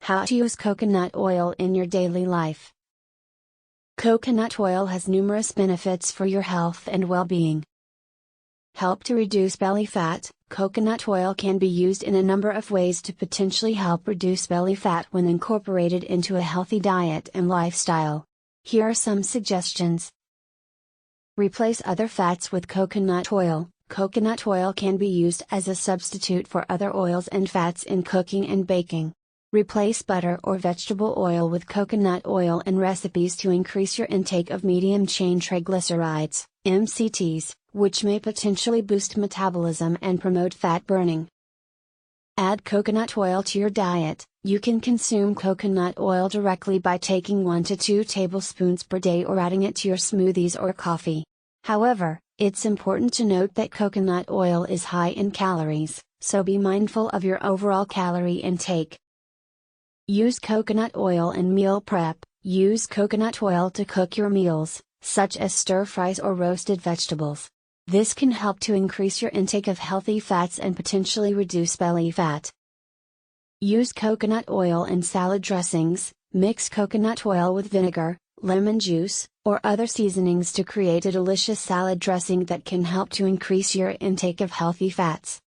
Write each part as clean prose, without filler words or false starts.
How to use coconut oil in your daily life. Coconut oil has numerous benefits for your health and well-being. Help to reduce belly fat. Coconut oil can be used in a number of ways to potentially help reduce belly fat when incorporated into a healthy diet and lifestyle. Here are some suggestions. Replace other fats with coconut oil. Coconut oil can be used as a substitute for other oils and fats in cooking and baking. Replace butter or vegetable oil with coconut oil in recipes to increase your intake of medium-chain triglycerides, MCTs, which may potentially boost metabolism and promote fat burning. Add coconut oil to your diet. You can consume coconut oil directly by taking 1 to 2 tablespoons per day or adding it to your smoothies or coffee. However, it's important to note that coconut oil is high in calories, so be mindful of your overall calorie intake. Use coconut oil in meal prep. Use coconut oil to cook your meals, such as stir-fries or roasted vegetables. This can help to increase your intake of healthy fats and potentially reduce belly fat. Use coconut oil in salad dressings. Mix coconut oil with vinegar, lemon juice, or other seasonings to create a delicious salad dressing that can help to increase your intake of healthy fats.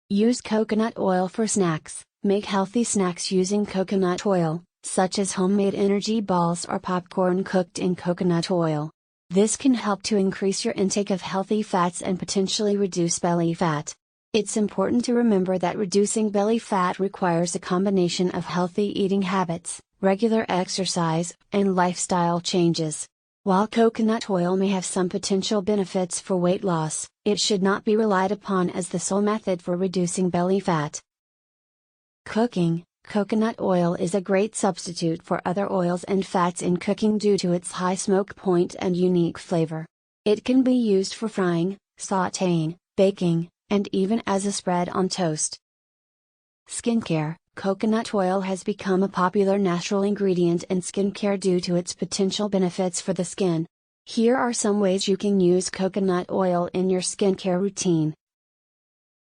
Use coconut oil for snacks. Make healthy snacks using coconut oil, such as homemade energy balls or popcorn cooked in coconut oil. This can help to increase your intake of healthy fats and potentially reduce belly fat. It's important to remember that reducing belly fat requires a combination of healthy eating habits, regular exercise, and lifestyle changes. While coconut oil may have some potential benefits for weight loss, it should not be relied upon as the sole method for reducing belly fat. Cooking. Coconut oil is a great substitute for other oils and fats in cooking due to its high smoke point and unique flavor. It can be used for frying, sautéing, baking, and even as a spread on toast. Skincare. Coconut oil has become a popular natural ingredient in skincare due to its potential benefits for the skin. Here are some ways you can use coconut oil in your skincare routine.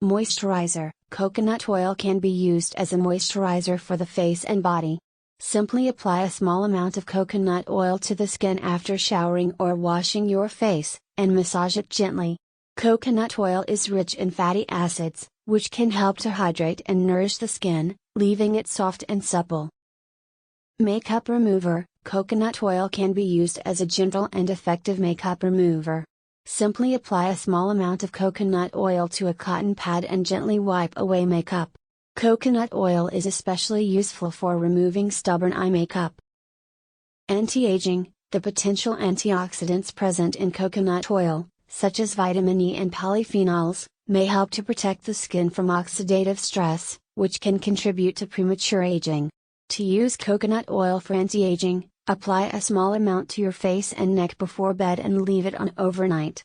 Moisturizer. Coconut oil can be used as a moisturizer for the face and body. Simply apply a small amount of coconut oil to the skin after showering or washing your face, and massage it gently. Coconut oil is rich in fatty acids, which can help to hydrate and nourish the skin, leaving it soft and supple. Makeup remover. Coconut oil can be used as a gentle and effective makeup remover. Simply apply a small amount of coconut oil to a cotton pad and gently wipe away makeup. Coconut oil is especially useful for removing stubborn eye makeup. Anti-aging. The potential antioxidants present in coconut oil, such as vitamin E and polyphenols, may help to protect the skin from oxidative stress, which can contribute to premature aging. To use coconut oil for anti-aging, apply a small amount to your face and neck before bed and leave it on overnight.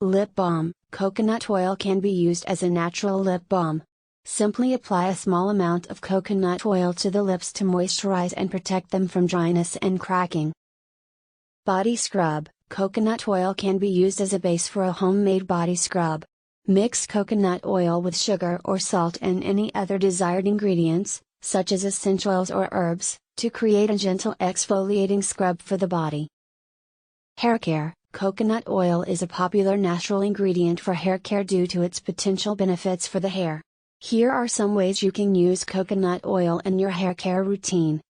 Lip balm. Coconut oil can be used as a natural lip balm. Simply apply a small amount of coconut oil to the lips to moisturize and protect them from dryness and cracking. Body scrub. Coconut oil can be used as a base for a homemade body scrub. Mix coconut oil with sugar or salt and any other desired ingredients, such as essential oils or herbs, to create a gentle exfoliating scrub for the body. Hair care. Coconut oil is a popular natural ingredient for hair care due to its potential benefits for the hair. Here are some ways you can use coconut oil in your hair care routine.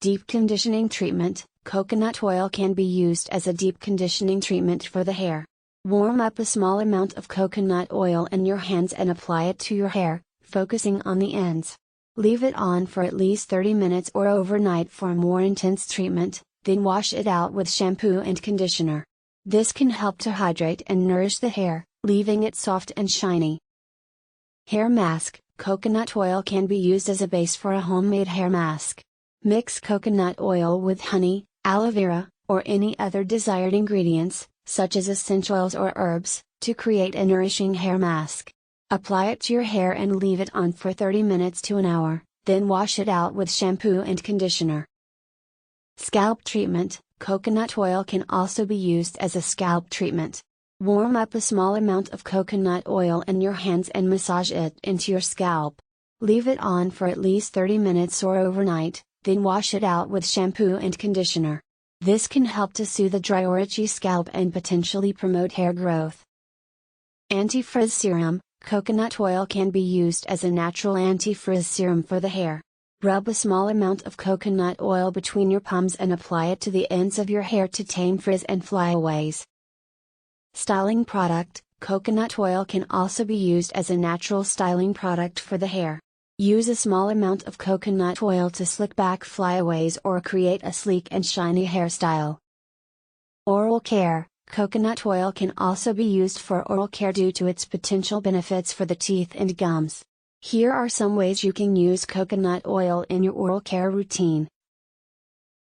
Deep conditioning treatment. Coconut oil can be used as a deep conditioning treatment for the hair. Warm up a small amount of coconut oil in your hands and apply it to your hair, focusing on the ends. Leave it on for at least 30 minutes or overnight for a more intense treatment, then wash it out with shampoo and conditioner. This can help to hydrate and nourish the hair, leaving it soft and shiny. Hair mask. Coconut oil can be used as a base for a homemade hair mask. Mix coconut oil with honey, aloe vera, or any other desired ingredients, such as essential oils or herbs, to create a nourishing hair mask. Apply it to your hair and leave it on for 30 minutes to an hour, then wash it out with shampoo and conditioner. Scalp treatment. Coconut oil can also be used as a scalp treatment. Warm up a small amount of coconut oil in your hands and massage it into your scalp. Leave it on for at least 30 minutes or overnight, then wash it out with shampoo and conditioner. This can help to soothe a dry or itchy scalp and potentially promote hair growth. Anti-frizz serum. Coconut oil can be used as a natural anti-frizz serum for the hair. Rub a small amount of coconut oil between your palms and apply it to the ends of your hair to tame frizz and flyaways. Styling product. Coconut oil can also be used as a natural styling product for the hair. Use a small amount of coconut oil to slick back flyaways or create a sleek and shiny hairstyle. Oral care. Coconut oil can also be used for oral care due to its potential benefits for the teeth and gums. Here are some ways you can use coconut oil in your oral care routine.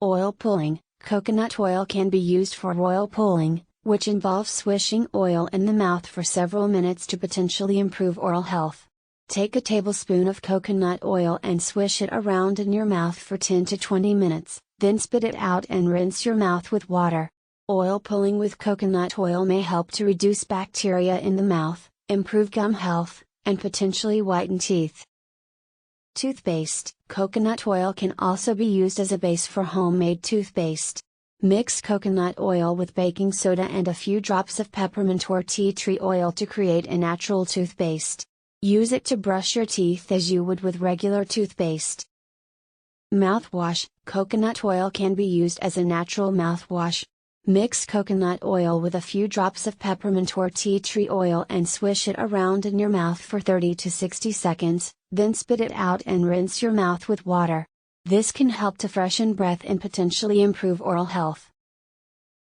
Oil pulling. Coconut oil can be used for oil pulling, which involves swishing oil in the mouth for several minutes to potentially improve oral health. Take a tablespoon of coconut oil and swish it around in your mouth for 10 to 20 minutes, then spit it out and rinse your mouth with water. Oil pulling with coconut oil may help to reduce bacteria in the mouth, improve gum health, and potentially whiten teeth. Toothpaste. Coconut oil can also be used as a base for homemade toothpaste. Mix coconut oil with baking soda and a few drops of peppermint or tea tree oil to create a natural toothpaste. Use it to brush your teeth as you would with regular toothpaste. Mouthwash. Coconut oil can be used as a natural mouthwash. Mix coconut oil with a few drops of peppermint or tea tree oil and swish it around in your mouth for 30 to 60 seconds, then spit it out and rinse your mouth with water. This can help to freshen breath and potentially improve oral health.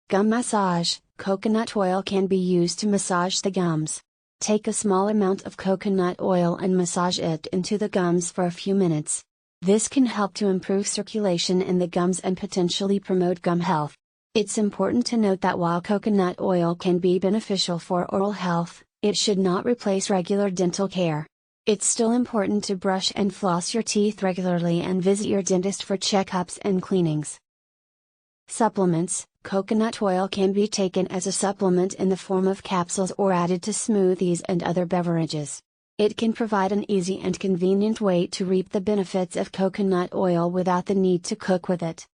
Gum massage. Coconut oil can be used to massage the gums. Take a small amount of coconut oil and massage it into the gums for a few minutes. This can help to improve circulation in the gums and potentially promote gum health. It's important to note that while coconut oil can be beneficial for oral health, it should not replace regular dental care. It's still important to brush and floss your teeth regularly and visit your dentist for checkups and cleanings. Supplements. Coconut oil can be taken as a supplement in the form of capsules or added to smoothies and other beverages. It can provide an easy and convenient way to reap the benefits of coconut oil without the need to cook with it.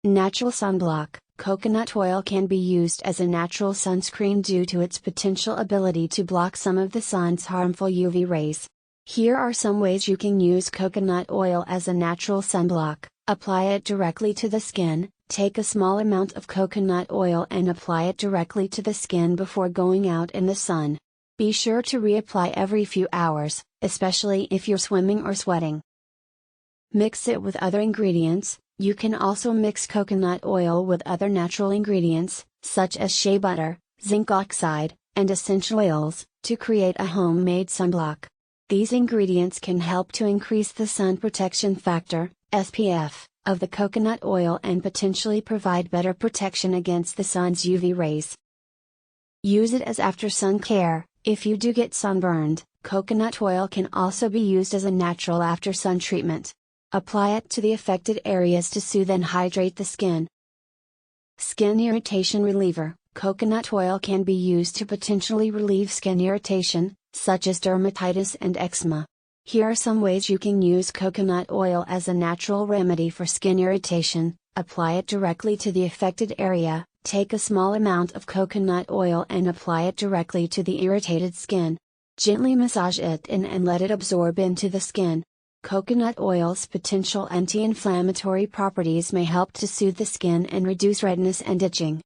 Natural sunblock. Coconut oil can be used as a natural sunscreen due to its potential ability to block some of the sun's harmful UV rays. Here are some ways you can use coconut oil as a natural sunblock. Apply it directly to the skin. Take a small amount of coconut oil and apply it directly to the skin before going out in the sun. Be sure to reapply every few hours, especially if you're swimming or sweating. Mix it with other ingredients. You can also mix coconut oil with other natural ingredients, such as shea butter, zinc oxide, and essential oils, to create a homemade sunblock. These ingredients can help to increase the sun protection factor, SPF, of the coconut oil and potentially provide better protection against the sun's UV rays. Use it as after sun care. If you do get sunburned, coconut oil can also be used as a natural after sun treatment. Apply it to the affected areas to soothe and hydrate the skin. Skin irritation reliever. Coconut oil can be used to potentially relieve skin irritation, such as dermatitis and eczema. Here are some ways you can use coconut oil as a natural remedy for skin irritation. Apply it directly to the affected area. Take a small amount of coconut oil and apply it directly to the irritated skin. Gently massage it in and let it absorb into the skin. Coconut oil's potential anti-inflammatory properties may help to soothe the skin and reduce redness and itching.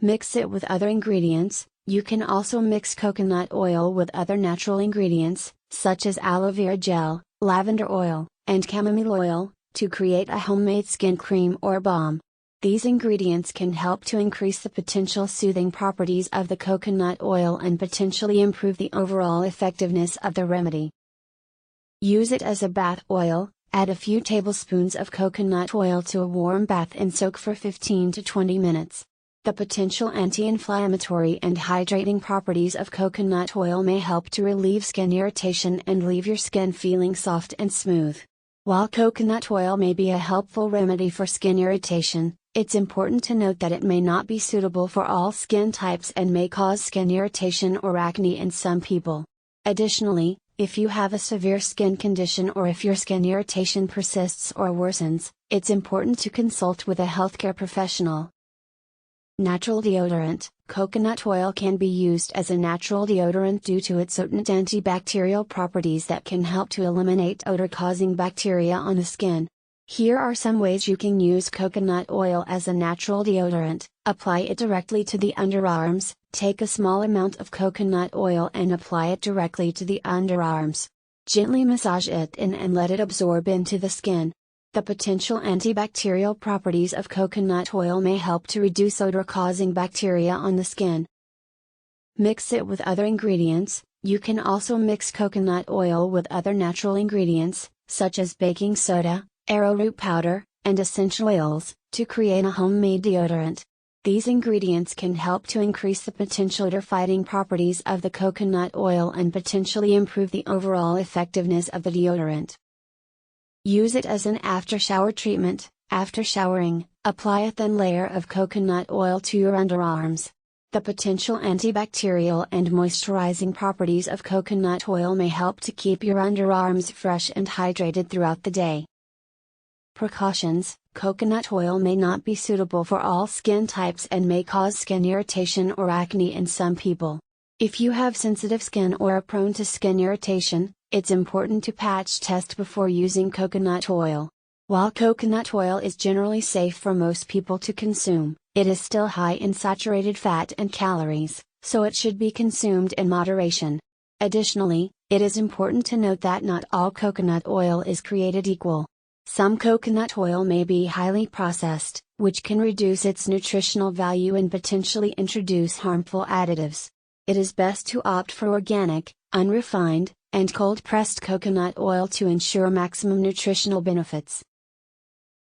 Mix it with other ingredients. You can also mix coconut oil with other natural ingredients, such as aloe vera gel, lavender oil, and chamomile oil, to create a homemade skin cream or balm. These ingredients can help to increase the potential soothing properties of the coconut oil and potentially improve the overall effectiveness of the remedy. Use it as a bath oil. Add a few tablespoons of coconut oil to a warm bath and soak for 15 to 20 minutes. The potential anti-inflammatory and hydrating properties of coconut oil may help to relieve skin irritation and leave your skin feeling soft and smooth. While coconut oil may be a helpful remedy for skin irritation, it's important to note that it may not be suitable for all skin types and may cause skin irritation or acne in some people. Additionally, If you have a severe skin condition or if your skin irritation persists or worsens, it's important to consult with a healthcare professional. Natural deodorant. Coconut oil can be used as a natural deodorant due to its potent antibacterial properties that can help to eliminate odor-causing bacteria on the skin. Here are some ways you can use coconut oil as a natural deodorant. Apply it directly to the underarms. Take a small amount of coconut oil and apply it directly to the underarms. Gently massage it in and let it absorb into the skin. The potential antibacterial properties of coconut oil may help to reduce odor-causing bacteria on the skin. Mix it with other ingredients. You can also mix coconut oil with other natural ingredients, such as baking soda, arrowroot powder, and essential oils, to create a homemade deodorant. These ingredients can help to increase the potential odor-fighting properties of the coconut oil and potentially improve the overall effectiveness of the deodorant. Use it as an after-shower treatment. After showering, apply a thin layer of coconut oil to your underarms. The potential antibacterial and moisturizing properties of coconut oil may help to keep your underarms fresh and hydrated throughout the day. Precautions. Coconut oil may not be suitable for all skin types and may cause skin irritation or acne in some people. If you have sensitive skin or are prone to skin irritation, it's important to patch test before using coconut oil. While coconut oil is generally safe for most people to consume, it is still high in saturated fat and calories, so it should be consumed in moderation. Additionally, it is important to note that not all coconut oil is created equal. Some coconut oil may be highly processed, which can reduce its nutritional value and potentially introduce harmful additives. It is best to opt for organic, unrefined, and cold-pressed coconut oil to ensure maximum nutritional benefits.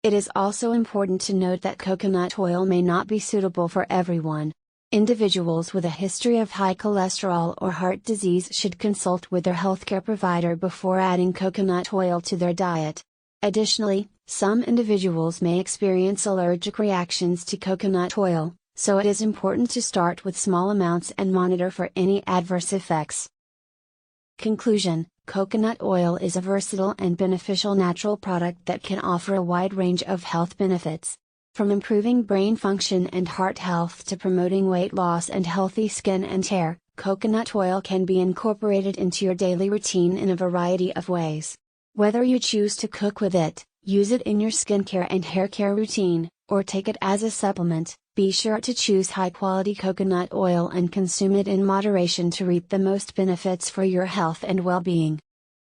It is also important to note that coconut oil may not be suitable for everyone. Individuals with a history of high cholesterol or heart disease should consult with their healthcare provider before adding coconut oil to their diet. Additionally, some individuals may experience allergic reactions to coconut oil, so it is important to start with small amounts and monitor for any adverse effects. Conclusion: coconut oil is a versatile and beneficial natural product that can offer a wide range of health benefits. From improving brain function and heart health to promoting weight loss and healthy skin and hair, coconut oil can be incorporated into your daily routine in a variety of ways. Whether you choose to cook with it, use it in your skincare and hair care routine, or take it as a supplement, be sure to choose high-quality coconut oil and consume it in moderation to reap the most benefits for your health and well-being.